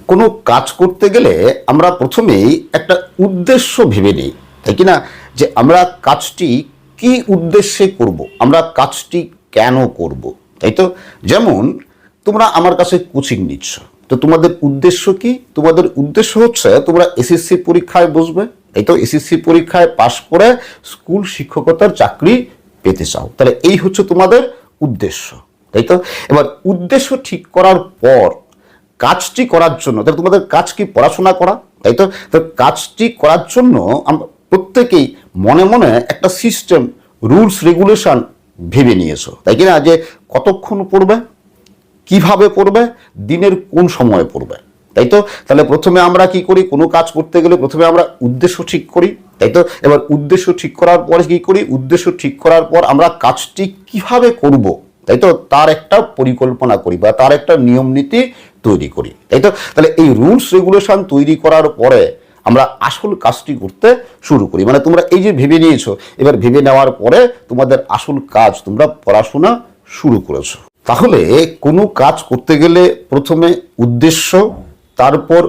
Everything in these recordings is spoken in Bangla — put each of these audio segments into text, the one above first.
কোনো কাজ করতে গেলে আমরা প্রথমেই একটা উদ্দেশ্য ভেবে নিই, তাই কি না? যে আমরা কাজটি কি উদ্দেশ্যে করব, আমরা কাজটি কেন করব, তাই তো? যেমন তোমরা আমার কাছে কোচিং নিচ্ছ, তো তোমাদের উদ্দেশ্য কি? তোমাদের উদ্দেশ্য হচ্ছে তোমরা এসএসসি পরীক্ষায় বসবে, তাই তো? এসএসসি পরীক্ষায় পাশ করে স্কুল শিক্ষকতার চাকরি পেতে চাও, তাহলে এই হচ্ছে তোমাদের উদ্দেশ্য, তাই তো? এবার উদ্দেশ্য ঠিক করার পর কাজটি করার জন্য, তাহলে তোমাদের কাজ কি? পড়াশোনা করা, তাই তো? তো কাজটি করার জন্য আমরা প্রত্যেকেই মনে মনে একটা সিস্টেম, রুলস রেগুলেশন ভেবে নিয়েছো, তাই কি না? যে কতক্ষণ পড়বে, কিভাবে পড়বে, দিনের কোন সময়ে পড়বে, তাই তো? তাহলে প্রথমে আমরা কি করি? কোনো কাজ করতে গেলে প্রথমে আমরা উদ্দেশ্য ঠিক করি, তাই তো? এবার উদ্দেশ্য ঠিক করার পরে কি করি? উদ্দেশ্য ঠিক করার পর আমরা কাজটি কিভাবে করব, তাই তো? তার একটা পরিকল্পনা করি বা তার একটা নিয়ম নীতি তৈরি করি, তাই তো? তাহলে এই রুলস রেগুলেশন তৈরি করার পরে আমরা আসল কাজটি করতে শুরু করি। মানে তোমরা এই যে ভেবে নিয়েছো, এবার ভেবে নেওয়ার পরে তোমাদের আসল কাজ, তোমরা পড়াশোনা শুরু করেছো। তাহলে কোনো কাজ করতে গেলে প্রথমে উদ্দেশ্য, তারপর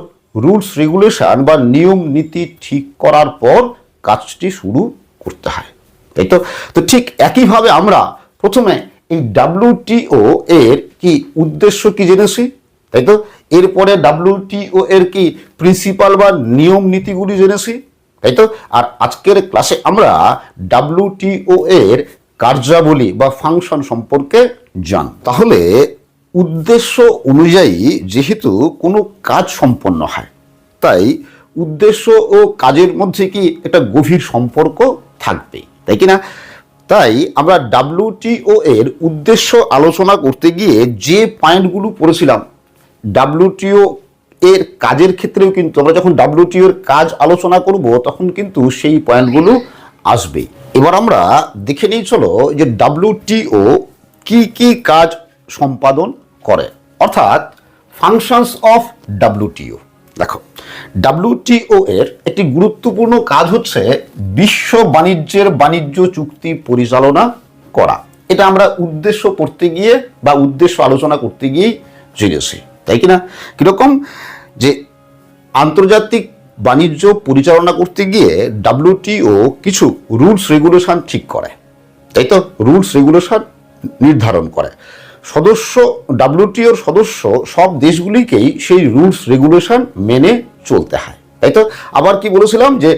রুলস রেগুলেশন বা নিয়ম নীতি ঠিক করার পর কাজটি শুরু করতে হয়, তাই তো? তো ঠিক একইভাবে আমরা প্রথমে এই WTO এর কি উদ্দেশ্য কি জেনেছি, তাই তো? এরপরে WTO এর কি প্রিন্সিপাল বা নিয়ম নীতিগুলি জেনেছি, তাই তো? আর আজকের ক্লাসে আমরা WTO এর কার্যাবলী বা ফাংশন সম্পর্কে জান। তাহলে উদ্দেশ্য অনুযায়ী যেহেতু কোনো কাজ সম্পন্ন হয়, তাই উদ্দেশ্য ও কাজের মধ্যে কি একটা গভীর সম্পর্ক থাকবে, তাই কি না? তাই আমরা WTO এর উদ্দেশ্য আলোচনা করতে গিয়ে যে পয়েন্টগুলো পড়েছিলাম, WTO এর কাজের ক্ষেত্রেও কিন্তু আমরা যখন WTO এর কাজ আলোচনা করব তখন কিন্তু সেই পয়েন্টগুলো আসবে। এবার আমরা দেখে নিই, চলো, যে WTO কি কি কাজ সম্পাদন করে, অর্থাৎ ফাংশনস অফ WTO। দেখো, WTO এর একটি গুরুত্বপূর্ণ কাজ হচ্ছে বিশ্ব বাণিজ্য চুক্তি পরিচালনা করা। এটা আমরা উদ্দেশ্য পড়তে গিয়ে বা উদ্দেশ্য আলোচনা করতে গিয়েই জেনেছি, তাই কিনা? কিরকম? যে আন্তর্জাতিক বাণিজ্য পরিচালনা করতে গিয়ে WTO কিছু রুলস রেগুলেশন ঠিক করে, তাই তো? রুলস রেগুলেশন নির্ধারণ করে। WTOর সদস্য সব দেশগুলিকেই সেই রুলস রেগুলেশন মেনে চলতে হয়, তাই তো? আবার কি বলেছিলাম যে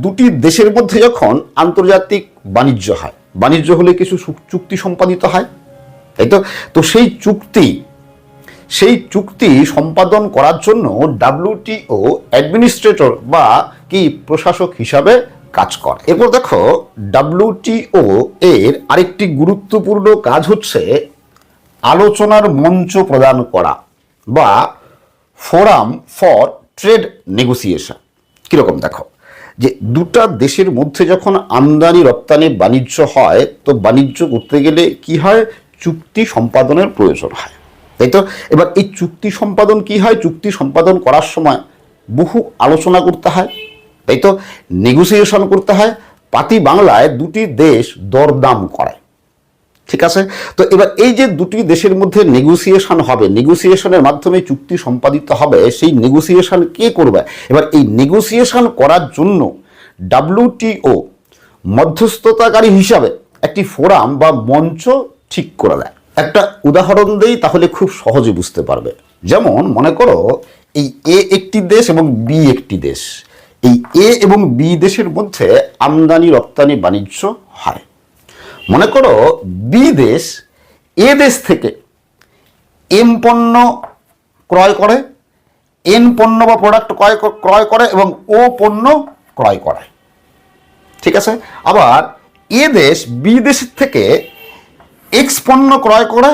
দুটি দেশের মধ্যে যখন আন্তর্জাতিক বাণিজ্য হয়, বাণিজ্য হলে কিছু চুক্তি সম্পাদিত হয়, তাই তো? তো সেই চুক্তি সম্পাদন করার জন্য WTO অ্যাডমিনিস্ট্রেটর বা কি প্রশাসক হিসাবে কাজ করে। এরপর দেখো, WTO এর আরেকটি গুরুত্বপূর্ণ কাজ হচ্ছে আলোচনার মঞ্চ প্রদান করা বা ফোরাম ফর ট্রেড নেগোসিয়েশন। কিরকম? দেখো, যে দুটা দেশের মধ্যে যখন আমদানি রপ্তানি বাণিজ্য হয়, তো বাণিজ্য করতে গেলে কি হয়? চুক্তি সম্পাদনের প্রয়োজন হয়, তাই তো? এবার এই চুক্তি সম্পাদন কি হয়? চুক্তি সম্পাদন করার সময় বহু আলোচনা করতে হয়, তাই তো? নেগোসিয়েশন করতে হয়। পাতি বাংলায় দুটি দেশ দরদাম করে, ঠিক আছে? তো এবার এই যে দুটি দেশের মধ্যে নেগোসিয়েশন হবে, নেগোসিয়েশনের মাধ্যমে চুক্তি সম্পাদিত হবে, সেই নেগোসিয়েশন কে করবে? এবার এই নেগোসিয়েশন করার জন্য WTO মধ্যস্থতাকারী হিসাবে একটি ফোরাম বা মঞ্চ ঠিক করে দেয়। একটা উদাহরণ দেই, তাহলে খুব সহজে বুঝতে পারবে। যেমন মনে করো, এই A একটি দেশ এবং B একটি দেশ। এই A এবং B দেশের মধ্যে আমদানি রপ্তানি বাণিজ্য হয়। মনে করো বি দেশ এ দেশ থেকে এম পণ্য ক্রয় করে, এন পণ্য বা প্রোডাক্ট ক্রয় করে এবং ও পণ্য ক্রয় করে, ঠিক আছে? আবার এ দেশ বি দেশের থেকে এক্স পণ্য ক্রয় করে,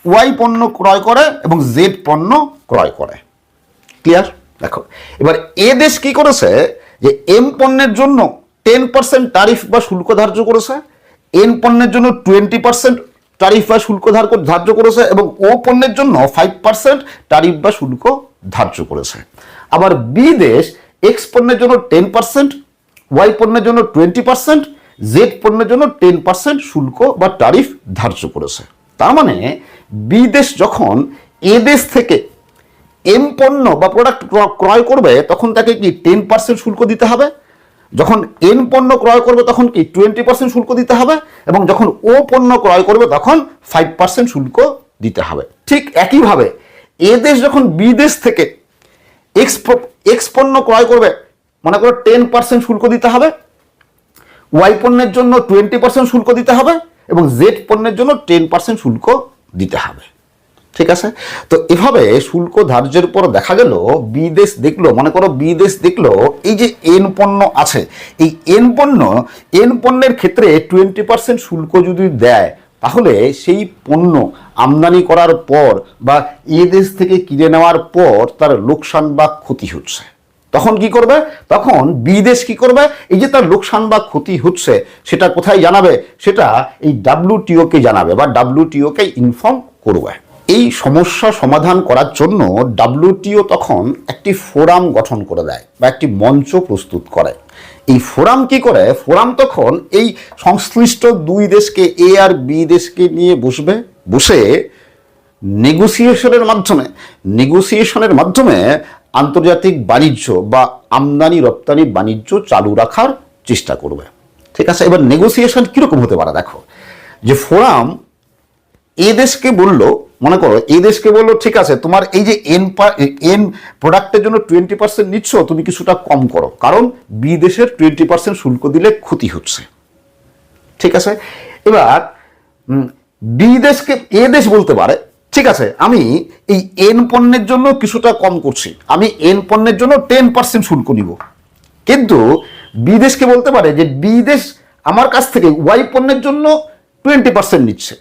ওয়াই পণ্য ক্রয় করে এবং জেড পণ্য ক্রয় করে। ক্লিয়ার? দেখো, এবার এ দেশ কি করেছে? যে এম পণ্যের জন্য 10% ট্যারিফ বা শুল্ক ধার্য করেছে, এন পণ্যের জন্য 20% ট্যারিফ বা শুল্ক ধার্য করেছে এবং ও পণ্যের জন্য 5% ট্যারিফ বা শুল্ক ধার্য করেছে। আবার বি দেশ এক্স পণ্যের জন্য 10%, ওয়াই পণ্যের জন্য 20%, জেড পণ্যের জন্য 10% শুল্ক বা ট্যারিফ ধার্য করেছে। তার মানে বি দেশ যখন এ দেশ থেকে এম পণ্য বা প্রোডাক্ট ক্রয় করবে তখন তাকে কি 10% শুল্ক দিতে হবে, যখন এন পণ্য ক্রয় করবে তখন কি 20% শুল্ক দিতে হবে, এবং যখন ও পণ্য ক্রয় করবে তখন 5% শুল্ক দিতে হবে। ঠিক একইভাবে এ দেশ যখন বি দেশ থেকে এক্স পণ্য ক্রয় করবে, মনে করো 10% শুল্ক দিতে হবে, ওয়াই পণ্যের জন্য 20% শুল্ক দিতে হবে, এবং জেড পণ্যের জন্য 10% শুল্ক দিতে হবে। ঠিক আছে, তো এভাবে শুল্ক ধার্যের পর দেখা গেল বি দেশ দেখলো, মনে করো বি দেশ দেখলো এই যে এন পণ্য আছে, এই এন পণ্যের ক্ষেত্রে 20% শুল্ক যদি দেয়, তাহলে সেই পণ্য আমদানি করার পর বা এ দেশ থেকে কিনে নেওয়ার পর তার লোকসান বা ক্ষতি হচ্ছে, তখন কি করবে, তখন বিদেশ কি করবে, এই যে তার লোকসান বা ক্ষতি হচ্ছে সেটা কোথায় জানাবে, সেটা এই WTO কে জানাবে বা WTO কে ইনফর্ম করবে। এই সমস্যা সমাধান করার জন্য WTO তখন একটি ফোরাম গঠন করে দেয় বা একটি মঞ্চ প্রস্তুত করে। এই ফোরাম কি করে, ফোরাম তখন এই সংশ্লিষ্ট দুই দেশকে এ আর বি দেশকে নিয়ে বসে নেগোসিয়েশনের মাধ্যমে আন্তর্জাতিক বাণিজ্য বা আমদানি রপ্তানি বাণিজ্য চালু রাখার চেষ্টা করবে। ঠিক আছে, এবার নেগোসিয়েশন কিরকম হতে পারে দেখো, যে ফোরাম এ দেশকে বলল, মনে করো এ দেশকে বললো ঠিক আছে তোমার এই যে এন প্রোডাক্টের জন্য 20% নিচ্ছ, তুমি কিছুটা কম করো, কারণ বি দেশের 20% শুল্ক দিলে ক্ষতি হচ্ছে। ঠিক আছে, এবার বি দেশকে এ দেশ বলতে পারে ঠিক আছে আমি এই এন পণ্যের জন্য কিছুটা কম করছি, আমি এন পণ্যের জন্য 10% শুল্ক নিব, কিন্তু বি দেশকে বলতে পারে যে বি দেশ আমার কাছ থেকে ওয়াই পণ্যের জন্য 20% নিচ্ছে,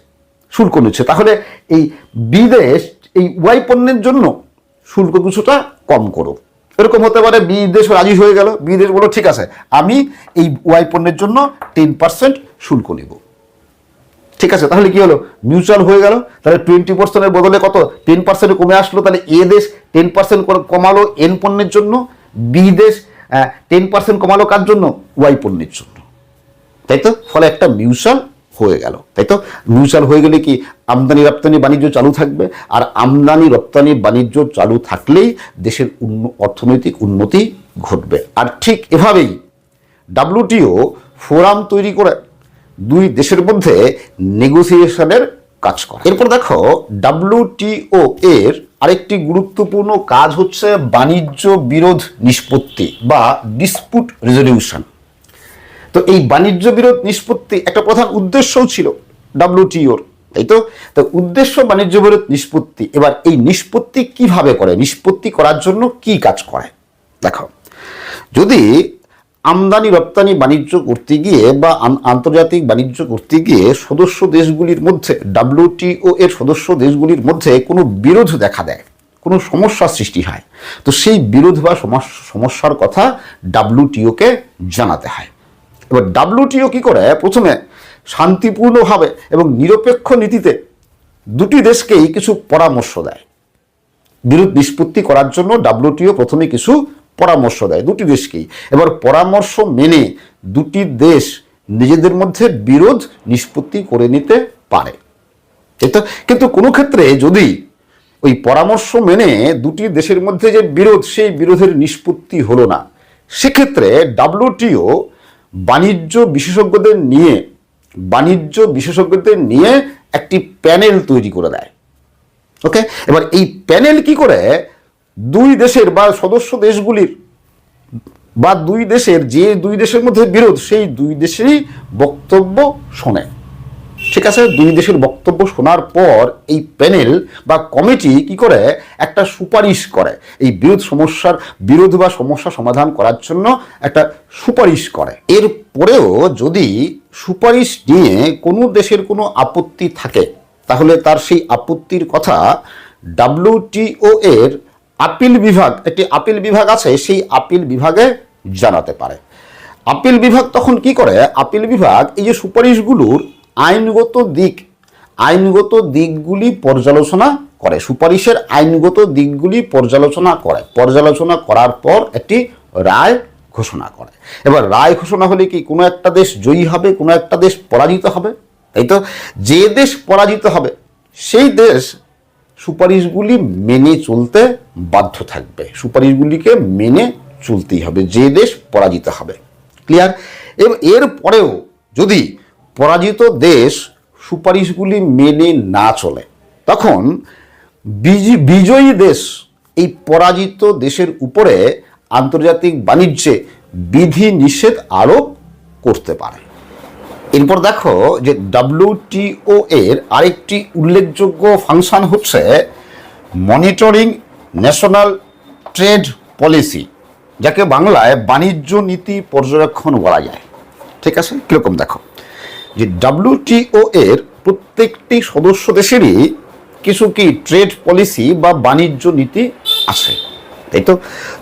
শুল্ক নিচ্ছে, তাহলে এই বি দেশ এই ওয়াই পণ্যের জন্য শুল্ক কিছুটা কম করো। এরকম হতে পারে বি দেশ রাজি হয়ে গেল, বি দেশ বলো ঠিক আছে আমি এই ওয়াই পণ্যের জন্য 10% শুল্ক নিব। ঠিক আছে, তাহলে কি হলো, মিউচুয়াল হয়ে গেল, তাহলে 20%-এর বদলে কত 10% কমে আসলো, তাহলে এ দেশ 10% কমালো এন পণ্যের জন্য, বি দেশ 10% কমালো কার জন্য, ওয়াই পণ্যের জন্য, তাই তো, ফলে একটা মিউচুয়াল হয়ে গেল। তাই তো, মিউচুয়াল হয়ে গেলে কি আমদানি রপ্তানি বাণিজ্য চালু থাকবে, আর আমদানি রপ্তানি বাণিজ্য চালু থাকলেই দেশের অর্থনৈতিক উন্নতি ঘটবে। আর ঠিক এভাবেই WTO ফোরাম তৈরি করে দুই দেশের মধ্যে নেগোসিয়েশনের কাজ করে। এরপর দেখো WTO এর আরেকটি গুরুত্বপূর্ণ কাজ হচ্ছে বাণিজ্য বিরোধ নিষ্পত্তি বা ডিসপুট রেজলিউশন। তো এই বাণিজ্য বিরোধ নিষ্পত্তি একটা প্রধান উদ্দেশ্যও ছিল WTO-র, তাই তো, তো উদ্দেশ্য বাণিজ্য বিরোধ নিষ্পত্তি। এবার এই নিষ্পত্তি কিভাবে করে, নিষ্পত্তি করার জন্য কি কাজ করে দেখো, যদি আমদানি রপ্তানি বাণিজ্য করতে গিয়ে বা আন্তর্জাতিক বাণিজ্য করতে গিয়ে সদস্য দেশগুলির মধ্যে WTO এর সদস্য দেশগুলির মধ্যে কোনো বিরোধ দেখা দেয়, কোনো সমস্যার সৃষ্টি হয়, তো সেই বিরোধ বা সমস্যার কথা WTO কে জানাতে হয়। এবার WTO কি করে, প্রথমে শান্তিপূর্ণভাবে এবং নিরপেক্ষ নীতিতে দুটি দেশকেই কিছু পরামর্শ দেয়। বিরোধ নিষ্পত্তি করার জন্য WTO প্রথমে কিছু পরামর্শ দেয় দুটি দেশকেই। এবার পরামর্শ মেনে দুটি দেশ নিজেদের মধ্যে বিরোধ নিষ্পত্তি করে নিতে পারে। কিন্তু কোনো ক্ষেত্রে যদি ওই পরামর্শ মেনে দুটি দেশের মধ্যে যে বিরোধ, সেই বিরোধের নিষ্পত্তি হলো না, সেক্ষেত্রে WTO বাণিজ্য বিশেষজ্ঞদের নিয়ে একটি প্যানেল তৈরি করে দেয়। ওকে, এবার এই প্যানেল কি করে, দুই দেশের বা সদস্য দেশগুলির বা দুই দেশের মধ্যে বিরোধ, সেই দুই দেশেরই বক্তব্য শোনে। ঠিক আছে, দুই দেশের বক্তব্য শোনার পর এই প্যানেল বা কমিটি কি করে, একটা সুপারিশ করে, এই বিরোধ বা সমস্যা সমাধান করার জন্য একটা সুপারিশ করে। এরপরেও যদি সুপারিশ নিয়ে কোনো দেশের কোনো আপত্তি থাকে, তাহলে তার সেই আপত্তির কথা WTO এর আপিল বিভাগ, একটি আপিল বিভাগ আছে, সেই আপিল বিভাগে জানাতে পারে। আপিল বিভাগ তখন কি করে, আপিল বিভাগ এই যে সুপারিশগুলোর আইনগত দিকগুলি পর্যালোচনা করে, সুপারিশের আইনগত দিকগুলি পর্যালোচনা করার পর একটি রায় ঘোষণা করে। এবার রায় ঘোষণা হলে কি কোনো একটা দেশ জয়ী হবে, কোনো একটা দেশ পরাজিত হবে, তাই তো, যে দেশ পরাজিত হবে সেই দেশ সুপারিশগুলি মেনে চলতে বাধ্য থাকবে, সুপারিশগুলিকে মেনে চলতেই হবে যে দেশ পরাজিত হবে। ক্লিয়ার? এবং এর পরেও যদি পরাজিত দেশ সুপারিশগুলি মেনে না চলে, তখন বিজয়ী দেশ এই পরাজিত দেশের উপরে আন্তর্জাতিক বাণিজ্যে বিধি নিষেধ আরোপ করতে পারে। এরপর দেখো যে WTO এর আরেকটি উল্লেখযোগ্য ফাংশন হচ্ছে মনিটরিং ন্যাশনাল ট্রেড পলিসি, যাকে বাংলায় বাণিজ্য নীতি পর্যবেক্ষণ বলা যায়। ঠিক আছে? কীরকম দেখো যে WTO এর প্রত্যেকটি সদস্য দেশেরই কিছু কি ট্রেড পলিসি বা বাণিজ্য নীতি আছে, তাই তো?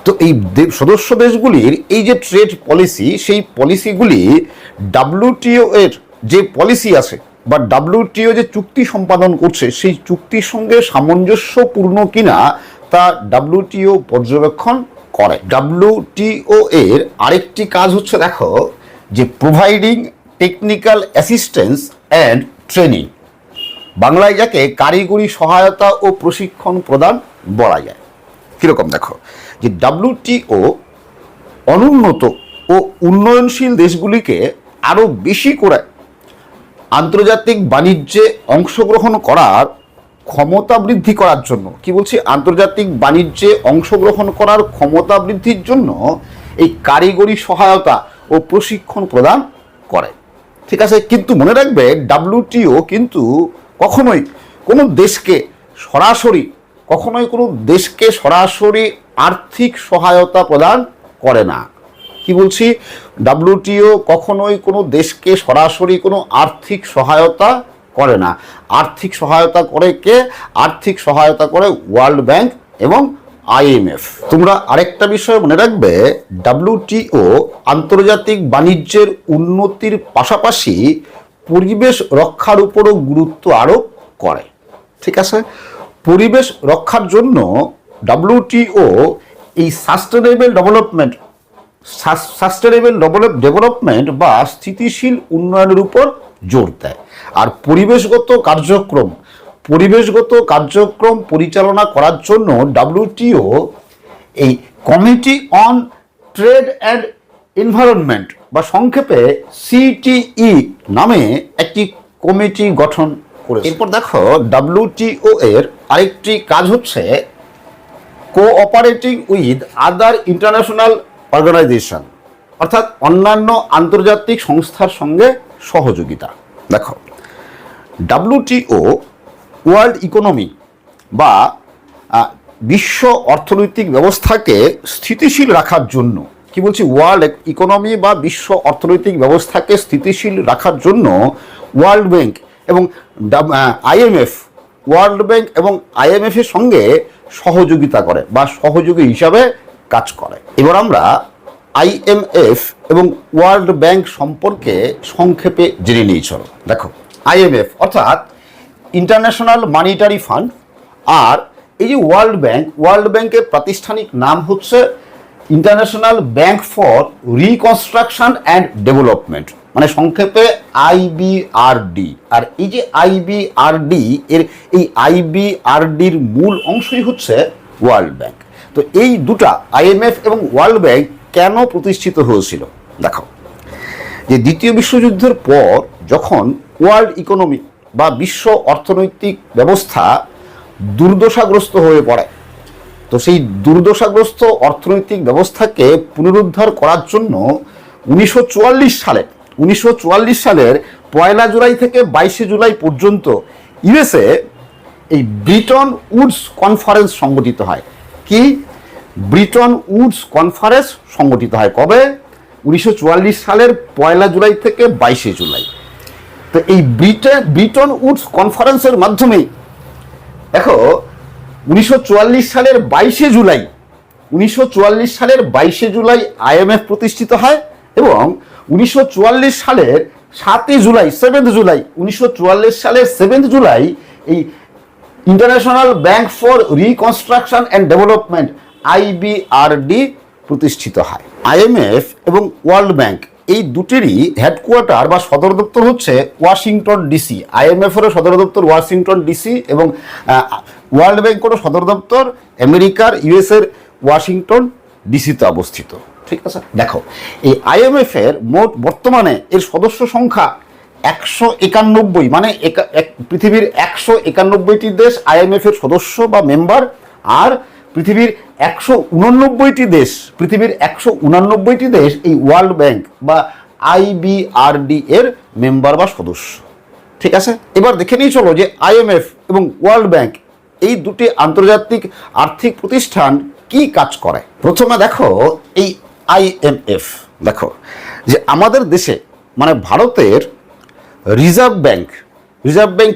তো এই সদস্য দেশগুলির এই যে ট্রেড পলিসি, সেই পলিসিগুলি WTO এর যে পলিসি আছে বা WTO যে চুক্তি সম্পাদন করছে সেই চুক্তির সঙ্গে সামঞ্জস্যপূর্ণ কিনা তা WTO পর্যবেক্ষণ করে। WTO এর আরেকটি কাজ হচ্ছে দেখো যে providing technical assistance and training, বাংলায় যাকে কারিগরি সহায়তা ও প্রশিক্ষণ প্রদান বলা যায়। কীরকম দেখো যে WTO অনুন্নত ও উন্নয়নশীল দেশগুলিকে আরও বেশি করে আন্তর্জাতিক বাণিজ্যে অংশগ্রহণ করার ক্ষমতা বৃদ্ধি করার জন্য, কি বলছি, আন্তর্জাতিক বাণিজ্যে অংশগ্রহণ করার ক্ষমতা বৃদ্ধির জন্য এই কারিগরি সহায়তা ও প্রশিক্ষণ প্রদান করে। ঠিক আছে? কিন্তু মনে রাখবে WTO কিন্তু কখনোই কোনো দেশকে সরাসরি আর্থিক সহায়তা প্রদান করে না। কি বলছি, WTO কখনোই কোনো দেশকে সরাসরি কোনো আর্থিক সহায়তা করে না। আর্থিক সহায়তা করে কে? আর্থিক সহায়তা করে ওয়ার্ল্ড ব্যাংক এবং IMF। তোমরা আরেকটা বিষয় মনে রাখবে, WTO আন্তর্জাতিক বাণিজ্যের উন্নতির পাশাপাশি পরিবেশ রক্ষার উপরও গুরুত্ব আরোপ করে। ঠিক আছে? পরিবেশ রক্ষার জন্য WTO এই সাস্টেনেবল ডেভেলপমেন্ট বা স্থিতিশীল উন্নয়নের উপর জোর দেয়। আর পরিবেশগত কার্যক্রম পরিচালনা করার জন্য WTO এই committee on trade and environment বা সংক্ষেপে CTE নামে একটি কমিটি গঠন করেছে। এরপর দেখো WTO এর আরেকটি কাজ হচ্ছে cooperating with other international organisation, অর্থাৎ অন্যান্য আন্তর্জাতিক সংস্থার সঙ্গে সহযোগিতা। দেখো WTO ওয়ার্ল্ড ইকোনমি বা বিশ্ব অর্থনৈতিক ব্যবস্থাকে স্থিতিশীল রাখার জন্য, কি বলছি, ওয়ার্ল্ড ইকোনমি বা বিশ্ব অর্থনৈতিক ব্যবস্থাকে স্থিতিশীল রাখার জন্য ওয়ার্ল্ড ব্যাংক এবং IMF এর সঙ্গে সহযোগিতা করে বা সহযোগী হিসাবে কাজ করে। এবার আমরা IMF এবং ওয়ার্ল্ড ব্যাংক সম্পর্কে সংক্ষেপে জেনে নিই। চলো দেখো, IMF অর্থাৎ ইন্টারন্যাশনাল মানিটারি ফান্ড, আর এই যে ওয়ার্ল্ড ব্যাংকের প্রাতিষ্ঠানিক নাম হচ্ছে international bank for reconstruction and development, মানে সংক্ষেপে IBRD। আর এই যে IBRD এই IBRDর মূল অংশই হচ্ছে ওয়ার্ল্ড ব্যাংক। তো এই দুটা IMF এবং ওয়ার্ল্ড ব্যাংক কেন প্রতিষ্ঠিত হয়েছিল? দেখো যে দ্বিতীয় বিশ্বযুদ্ধের পর যখন ওয়ার্ল্ড ইকোনমি বা বিশ্ব অর্থনৈতিক ব্যবস্থা দুর্দশাগ্রস্ত হয়ে পড়ে, তো সেই দুর্দশাগ্রস্ত অর্থনৈতিক ব্যবস্থাকে পুনরুদ্ধার করার জন্য 1944 সালের 1 জুলাই থেকে 22 জুলাই পর্যন্ত USA এই ব্রিটন উডস কনফারেন্স সংগঠিত হয়। কি? ব্রিটন উডস কনফারেন্স সংগঠিত হয় কবে? 1944 সালের 1 জুলাই থেকে 22 জুলাই। তো এই ব্রিটন উডস কনফারেন্সের মাধ্যমে দেখো 1944 সালের 22 জুলাই IMF প্রতিষ্ঠিত হয় এবং 1944 সালের 7 জুলাই 7 জুলাই এই international bank for reconstruction and development IBRD প্রতিষ্ঠিত হয়। IMF এবং ওয়ার্ল্ড ব্যাংক এই দুটিরই হেডকোয়ার্টার বা সদর দপ্তর হচ্ছে ওয়াশিংটন ডিসি। আইএমএফেরও সদর দপ্তর ওয়াশিংটন ডিসি এবং ওয়ার্ল্ড ব্যাংকেরও সদর দপ্তর আমেরিকার ইউএসের ওয়াশিংটন ডিসিতে অবস্থিত। ঠিক আছে, দেখো এই আইএমএফের মোট বর্তমানে এর সদস্য সংখ্যা 191, মানে পৃথিবীর 191টি দেশ আইএমএফের সদস্য বা মেম্বার, আর পৃথিবীর 189টি দেশ এই ওয়ার্ল্ড ব্যাংক বা আইবিআরডি এর মেম্বার বা সদস্য। ঠিক আছে, এবার দেখে নিয়ে চলো যে আইএমএফ এবং ওয়ার্ল্ড ব্যাংক এই দুটি আন্তর্জাতিক আর্থিক প্রতিষ্ঠান কি কাজ করে। প্রথমে দেখো এই আইএমএফ, দেখো যে আমাদের দেশে মানে ভারতের রিজার্ভ ব্যাংক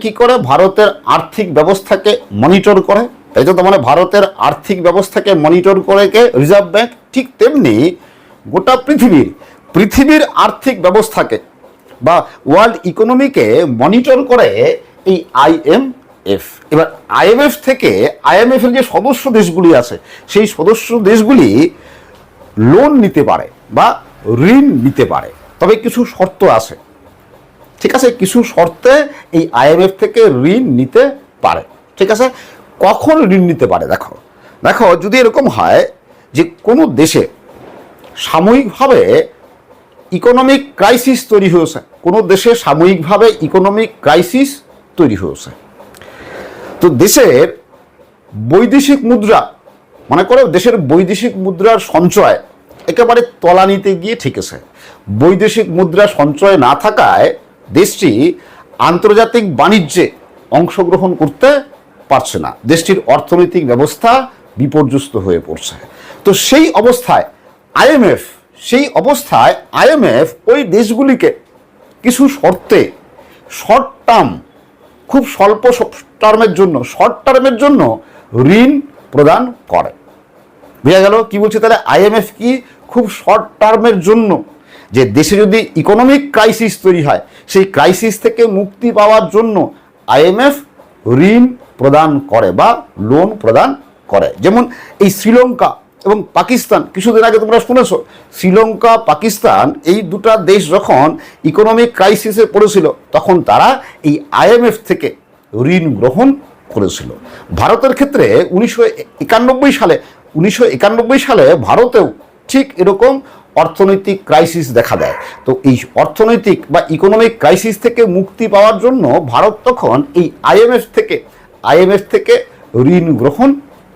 কি করে, ভারতের আর্থিক ব্যবস্থাকে মনিটর করে, তাই তো। মানে ভারতের আর্থিক ব্যবস্থাকে মনিটর করে কে? Reserve bank. ঠিক তেমনি গোটা পৃথিবীর আর্থিক ব্যবস্থাকে বা ওয়ার্ল্ড ইকোনমিকে মনিটর করে এই আইএমএফ। এবার আইএমএফ এর যে সদস্য দেশগুলি আছে সেই সদস্য দেশগুলি লোন নিতে পারে বা ঋণ নিতে পারে, তবে কিছু শর্ত আছে। ঠিক আছে, কিছু শর্তে এই আইএমএফ থেকে ঋণ নিতে পারে। ঠিক আছে, কখন ঋণ নিতে পারে? দেখো যদি এরকম হয় যে কোনো দেশে সাময়িকভাবে ইকোনমিক ক্রাইসিস তৈরি হয়েছে, তো দেশের বৈদেশিক মুদ্রা, মনে করো দেশের বৈদেশিক মুদ্রার সঞ্চয় একেবারে তলানিতে গিয়ে ঠেকেছে। বৈদেশিক মুদ্রা সঞ্চয় না থাকায় দেশটি আন্তর্জাতিক বাণিজ্যে অংশগ্রহণ করতে পারছে না, দেশটির অর্থনৈতিক ব্যবস্থা বিপর্যস্ত হয়ে পড়ছে। তো সেই অবস্থায় আইএমএফ ওই দেশগুলিকে কিছু শর্তে খুব স্বল্প শর্ট টার্মের জন্য ঋণ প্রদান করে। বোঝা গেল কি বলছে? তাহলে আইএমএফ কি খুব শর্ট টার্মের জন্য, যে দেশে যদি ইকোনমিক ক্রাইসিস তৈরি হয় সেই ক্রাইসিস থেকে মুক্তি পাওয়ার জন্য আইএমএফ ঋণ প্রদান করে বা লোন প্রদান করে। যেমন এই শ্রীলঙ্কা এবং পাকিস্তান, কিছুদিন আগে তোমরা শুনেছো, শ্রীলঙ্কা পাকিস্তান এই দুটা দেশ যখন ইকোনমিক ক্রাইসিসে পড়েছিল তখন তারা এই আইএমএফ থেকে ঋণ গ্রহণ করেছিল। ভারতের ক্ষেত্রে 1991 সালে ভারতেও ঠিক এরকম অর্থনৈতিক ক্রাইসিস দেখা দেয়। তো এই অর্থনৈতিক বা ইকোনমিক ক্রাইসিস থেকে মুক্তি পাওয়ার জন্য ভারত তখন এই আইএমএফ থেকে ঋণ গ্রহণ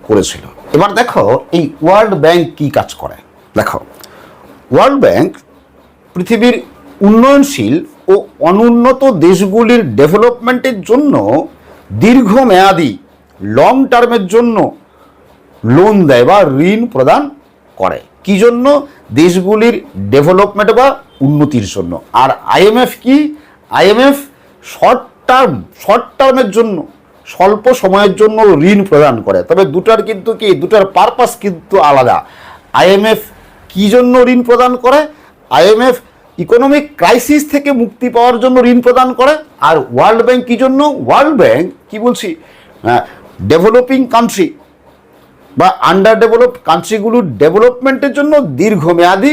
করেছিল। এবার দেখো এই ওয়ার্ল্ড ব্যাংক কি কাজ করে। দেখো ওয়ার্ল্ড ব্যাংক পৃথিবীর উন্নয়নশীল ও অনুন্নত দেশগুলির ডেভেলপমেন্টের জন্য দীর্ঘমেয়াদী লং টার্মের জন্য লোন দেয় বা ঋণ প্রদান করে। কি জন্য? দেশগুলির ডেভেলপমেন্ট বা উন্নতির জন্য। আর আইএমএফ কি? আইএমএফ শর্ট টার্মের জন্য, স্বল্প সময়ের জন্য ঋণ প্রদান করে। তবে দুটার পারপাস কিন্তু আলাদা। আইএমএফ কি জন্য ঋণ প্রদান করে? আইএমএফ ইকোনমিক ক্রাইসিস থেকে মুক্তি পাওয়ার জন্য ঋণ প্রদান করে। আর ওয়ার্ল্ড ব্যাংক কি জন্য? ওয়ার্ল্ড ব্যাংক কি বলছি, ডেভেলপিং কান্ট্রি বা আন্ডার ডেভেলপড কান্ট্রিগুলোর ডেভেলপমেন্টের জন্য দীর্ঘমেয়াদী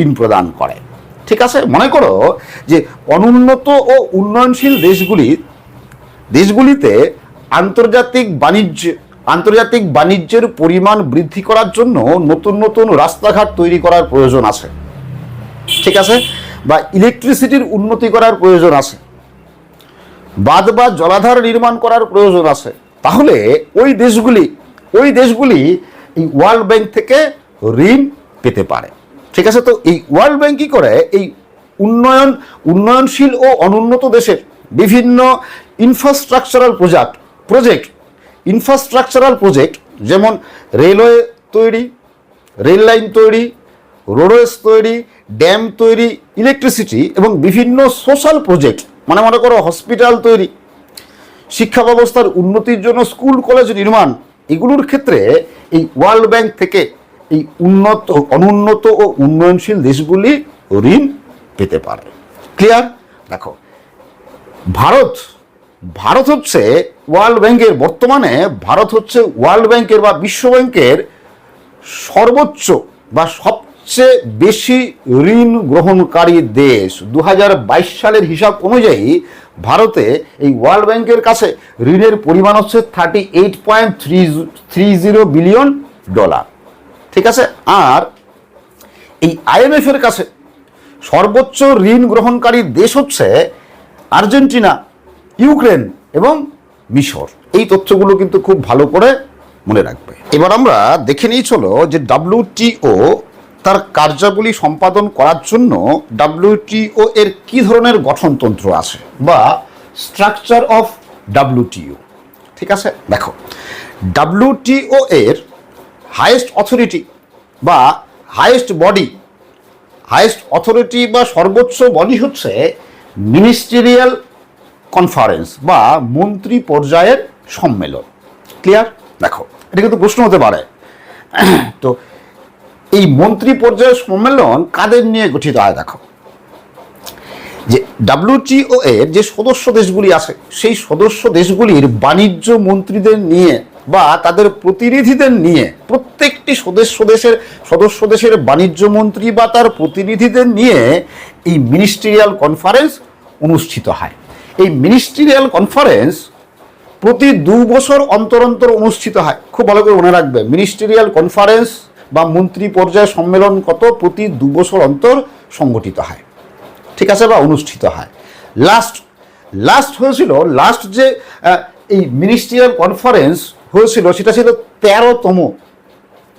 ঋণ প্রদান করে। ঠিক আছে, মনে করো যে অনুন্নত ও উন্নয়নশীল দেশগুলিতে আন্তর্জাতিক বাণিজ্যের পরিমাণ বৃদ্ধি করার জন্য নতুন রাস্তাঘাট তৈরি করার প্রয়োজন আছে। ঠিক আছে, বা ইলেকট্রিসিটির উন্নতি করার প্রয়োজন আছে, বাঁধ বা জলাধার নির্মাণ করার প্রয়োজন আছে। তাহলে ওই দেশগুলি এই ওয়ার্ল্ড ব্যাংক থেকে ঋণ পেতে পারে। ঠিক আছে, তো এই ওয়ার্ল্ড ব্যাংক কি করে? এই উন্নয়নশীল ও অনুন্নত দেশের বিভিন্ন ইনফ্রাস্ট্রাকচারাল প্রজেক্ট, যেমন রেলওয়ে তৈরি, রেল লাইন তৈরি, রোডওয়েজ তৈরি, ড্যাম তৈরি, ইলেকট্রিসিটি এবং বিভিন্ন সোশ্যাল প্রজেক্ট, মানে মনে করো হসপিটাল তৈরি, শিক্ষা ব্যবস্থার উন্নতির জন্য স্কুল কলেজ নির্মাণ, এগুলোর ক্ষেত্রে এই ওয়ার্ল্ড ব্যাংক থেকে এই অনুন্নত ও উন্নয়নশীল দেশগুলি ঋণ পেতে পারে। ক্লিয়ার? দেখো ভারত হচ্ছে ওয়ার্ল্ড ব্যাংকের, বর্তমানে ভারত হচ্ছে ওয়ার্ল্ড ব্যাংকের বা বিশ্ব ব্যাংকের সর্বোচ্চ বা সবচেয়ে বেশি ঋণ গ্রহণকারী দেশ। 2022 সালের হিসাব অনুযায়ী ভারতে এই ওয়ার্ল্ড ব্যাংকের কাছে ঋণের পরিমাণ হচ্ছে $38.30 বিলিয়ন। ঠিক আছে। আর এই IMF এর কাছে সর্বোচ্চ ঋণ গ্রহণকারী দেশ হচ্ছে আর্জেন্টিনা, ইউক্রেন এবং মিশর। এই তথ্যগুলো কিন্তু খুব ভালো করে মনে রাখবে। এবার আমরা দেখে নিই চলো যে WTO তার কার্যাবলী সম্পাদন করার জন্য WTO এর কি ধরনের গঠনতন্ত্র আছে বা স্ট্রাকচার অফ WTO। ঠিক আছে, দেখো WTO এর হাইয়েস্ট অথরিটি বা হাইয়েস্ট অথরিটি বা সর্বোচ্চ বডি হচ্ছে মিনিস্টেরিয়াল কনফারেন্স বা মন্ত্রী পর্যায়ের সম্মেলন। ক্লিয়ার? দেখো এটা কিন্তু প্রশ্ন হতে পারে। তো এই মন্ত্রী পর্যায়ের সম্মেলন কাদের নিয়ে গঠিত হয়? দেখো যে WTO এর যে সদস্য দেশগুলি আছে সেই সদস্য দেশগুলির বাণিজ্য মন্ত্রীদের নিয়ে বা তাদের প্রতিনিধিদের নিয়ে, প্রত্যেকটি সদস্য দেশের বাণিজ্য মন্ত্রী বা তার প্রতিনিধিদের নিয়ে এই মিনিস্টেরিয়াল কনফারেন্স অনুষ্ঠিত হয়। এই মিনিস্টেরিয়াল কনফারেন্স প্রতি 2 বছর অন্তর অন্তর অনুষ্ঠিত হয়। খুব ভালো করে মনে রাখবে, মিনিস্টেরিয়াল কনফারেন্স বা মন্ত্রী পর্যায় সম্মেলন প্রতি 2 বছর অন্তর সংগঠিত হয়। ঠিক আছে, বা অনুষ্ঠিত হয়। লাস্ট হয়েছিল, যে এই মিনিস্টেরিয়াল কনফারেন্স হয়েছিল সেটা ছিল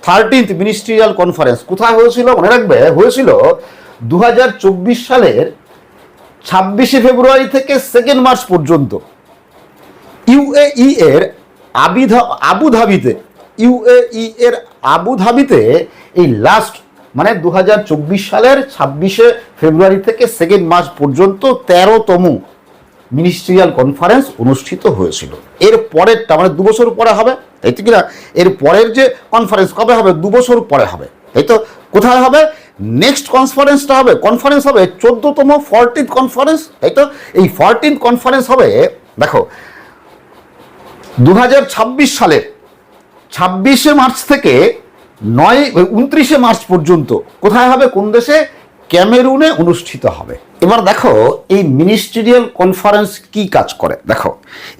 13th মিনিস্টেরিয়াল কনফারেন্স। কোথায় হয়েছিল মনে রাখবে? হয়েছিল 2024 সালের 26 ফেব্রুয়ারি থেকে 2 মার্চ পর্যন্ত UAE এর আবুধাবিতে এই লাস্ট মানে 2024 সালের 26 ফেব্রুয়ারি থেকে 2 মার্চ পর্যন্ত 13তম মিনিস্ট্রিয়াল কনফারেন্স অনুষ্ঠিত হয়েছিল। এর পরেরটা মানে 2 বছর পরে হবে, তাই তো কিনা? এর পরের যে কনফারেন্স কবে হবে? 2 বছর পরে হবে, তাই তো? কোথায় হবে? নেক্সট কনফারেন্স হবে 14তম 14th কনফারেন্স, তাই তো? এই 14th কনফারেন্স হবে, দেখো 2026 সালের 26 মার্চ থেকে 29 মার্চ পর্যন্ত। কোথায় হবে? কোন দেশে? ক্যামেরুনে অনুষ্ঠিত হবে। এবার দেখো এই মিনিস্টেরিয়াল কনফারেন্স কি কাজ করে। দেখো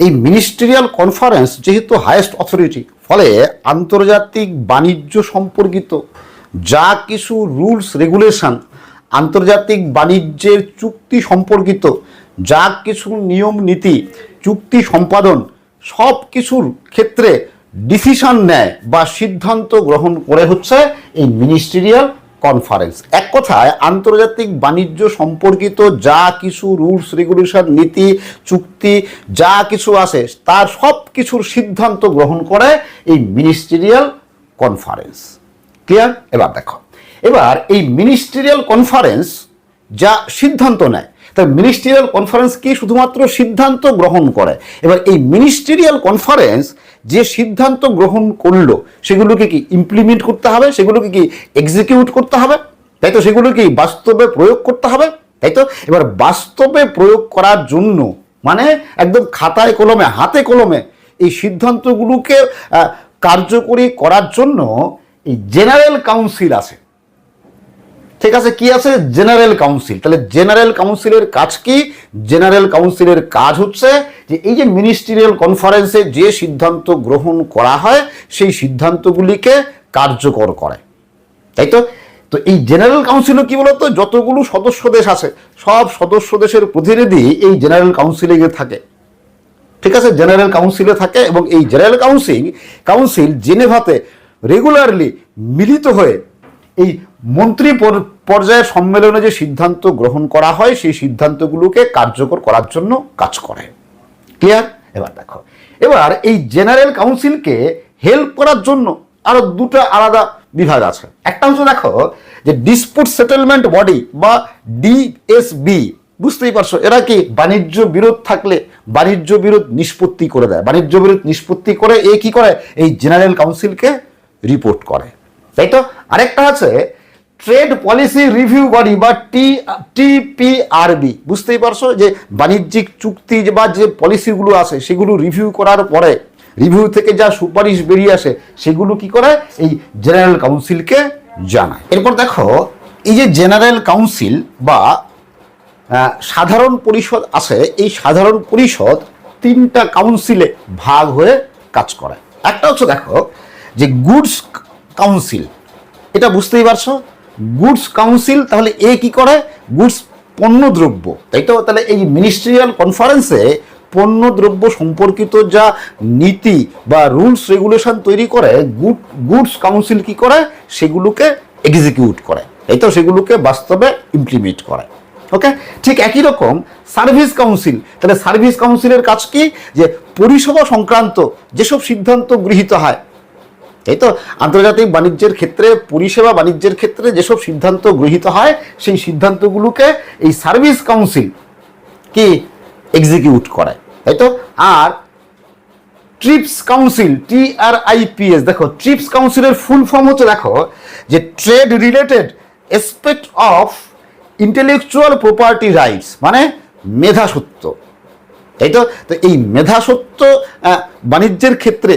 এই মিনিস্টেরিয়াল কনফারেন্স যেহেতু হাইয়েস্ট অথরিটি, ফলে আন্তর্জাতিক বাণিজ্য সম্পর্কিত যা কিছু রুলস রেগুলেশন, আন্তর্জাতিক বাণিজ্যের চুক্তি সম্পর্কিত যা কিছু নিয়ম নীতি, চুক্তি সম্পাদন, সব কিছুর ক্ষেত্রে ডিসিশন নেয় বা সিদ্ধান্ত গ্রহণ করে হচ্ছে এই মিনিস্টেরিয়াল কনফারেন্স। এক কথায় আন্তর্জাতিক বাণিজ্য সম্পর্কিত যা কিছু রুলস রেগুলেশন, নীতি, চুক্তি যা কিছু আছে তার সব কিছুর সিদ্ধান্ত গ্রহণ করে এই মিনিস্টেরিয়াল কনফারেন্স। ক্লিয়ার? এবার দেখো, এবার এই মিনিস্টেরিয়াল কনফারেন্স যা সিদ্ধান্ত নেয়, তাই মিনিস্টেরিয়াল কনফারেন্স কি শুধুমাত্র সিদ্ধান্ত গ্রহণ করে। এবার এই মিনিস্টেরিয়াল কনফারেন্স যে সিদ্ধান্ত গ্রহণ করলো সেগুলোকে কি ইমপ্লিমেন্ট করতে হবে, সেগুলোকে কি এক্সিকিউট করতে হবে, তাই তো? সেগুলো কি বাস্তবে প্রয়োগ করতে হবে, তাই তো? এবার বাস্তবে প্রয়োগ করার জন্য মানে একদম খাতায় কলমে, হাতে কলমে এই সিদ্ধান্তগুলোকে কার্যকরী করার জন্য এই জেনারেল কাউন্সিল আছে। ঠিক আছে, কি আছে? General council. তাহলে জেনারেল কাউন্সিলের কাজ কি? জেনারেল কাউন্সিলের কাজ হচ্ছে যে এই যে মিনিস্টেরিয়াল কনফারেন্সে যে সিদ্ধান্ত গ্রহণ করা হয় সেই সিদ্ধান্তগুলিকে কার্যকর করে, তাই তো? তো এই জেনারেল কাউন্সিলও কি বলতো, যতগুলো সদস্য দেশ আছে সব সদস্য দেশের প্রতিনিধি এই জেনারেল কাউন্সিলে থাকে। ঠিক আছে, জেনারেল কাউন্সিলে থাকে এবং এই জেনারেল কাউন্সিল জেনেভাতে রেগুলারলি মিলিত হয়ে এই মন্ত্রী পর্যায়ের সম্মেলনে যে সিদ্ধান্ত গ্রহণ করা হয় সেই সিদ্ধান্তগুলোকে কার্যকর করার জন্য কাজ করে। ক্লিয়ার? এবার দেখো, এবার এই জেনারেল কাউন্সিলকে হেল্প করার জন্য আরো 2টা আলাদা বিভাগ আছে। একটা হচ্ছে দেখো যে ডিসপুট সেটেলমেন্ট বডি বা DSB। বুঝতেই পারছো, এরা কি বাণিজ্য বিরোধ থাকলে বাণিজ্য বিরোধ নিষ্পত্তি করে দেয়। বাণিজ্য বিরোধ নিষ্পত্তি করে কি করে? এই জেনারেল কাউন্সিলকে রিপোর্ট করে, তাই তো? আরেকটা আছে ট্রেড পলিসি রিভিউ বডি বা TPRB। বুঝতেই পারছো যে বাণিজ্যিক চুক্তি বা যে পলিসিগুলো আছে সেগুলো রিভিউ করার পরে রিভিউ থেকে যা সুপারিশ বেরিয়ে আসে সেগুলো কি করে? এই জেনারেল কাউন্সিলকে জানায়। এরপর দেখো, এই যে জেনারেল কাউন্সিল বা সাধারণ পরিষদ আছে, এই সাধারণ পরিষদ 3টা কাউন্সিলে ভাগ হয়ে কাজ করে। একটা হচ্ছে দেখো যে গুডস কাউন্সিল, এটা বুঝতেই পারছো, গুডস কাউন্সিল, তাহলে এ কি করে, গুডস পণ্যদ্রব্য, তাই তো। তাহলে এই মিনিস্ট্রিয়াল কনফারেন্সে পণ্যদ্রব্য সম্পর্কিত যা নীতি বা রুলস রেগুলেশন তৈরি করে, গুডস কাউন্সিল কি করে, সেগুলোকে এক্সিকিউট করে, তাই তো, সেগুলোকে বাস্তবে ইমপ্লিমেন্ট করে। ওকে, ঠিক একই রকম সার্ভিস কাউন্সিল, তাহলে সার্ভিস কাউন্সিলের কাজ কি, যে পরিষেবা সংক্রান্ত যেসব সিদ্ধান্ত গৃহীত হয়, তাই তো, আন্তর্জাতিক বাণিজ্যের ক্ষেত্রে, পরিষেবা বাণিজ্যের ক্ষেত্রে যেসব সিদ্ধান্ত গৃহীত হয়, সেই সিদ্ধান্তগুলোকে এই সার্ভিস কাউন্সিল কি এক্সিকিউট করে, তাই তো। আর ট্রিপস কাউন্সিল, TRIPS, দেখো ট্রিপস কাউন্সিলের ফুল ফর্ম হচ্ছে দেখো যে trade related aspect of intellectual property rights, মানে মেধাস্বত্ব, তাই তো। তো এই মেধাস্বত্ব বাণিজ্যের ক্ষেত্রে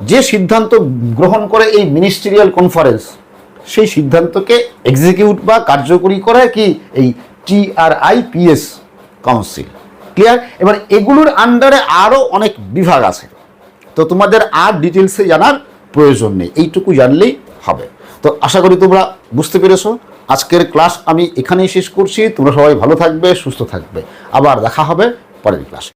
যে সিদ্ধান্ত গ্রহণ করে এই মিনিস্ট্রিয়াল কনফারেন্স, সেই সিদ্ধান্তকে এক্সিকিউট বা কার্যকরী করে কি এই TRIPS কাউন্সিল। ক্লিয়ার? এবার এগুলোর আন্ডারে আরও অনেক বিভাগ আছে, তো তোমাদের আর ডিটেলসে জানার প্রয়োজন নেই, এইটুকু জানলেই হবে। তো আশা করি তোমরা বুঝতে পেরেছো। আজকের ক্লাস আমি এখানেই শেষ করছি। তোমরা সবাই ভালো থাকবে, সুস্থ থাকবে, আবার দেখা হবে পরের ক্লাসে।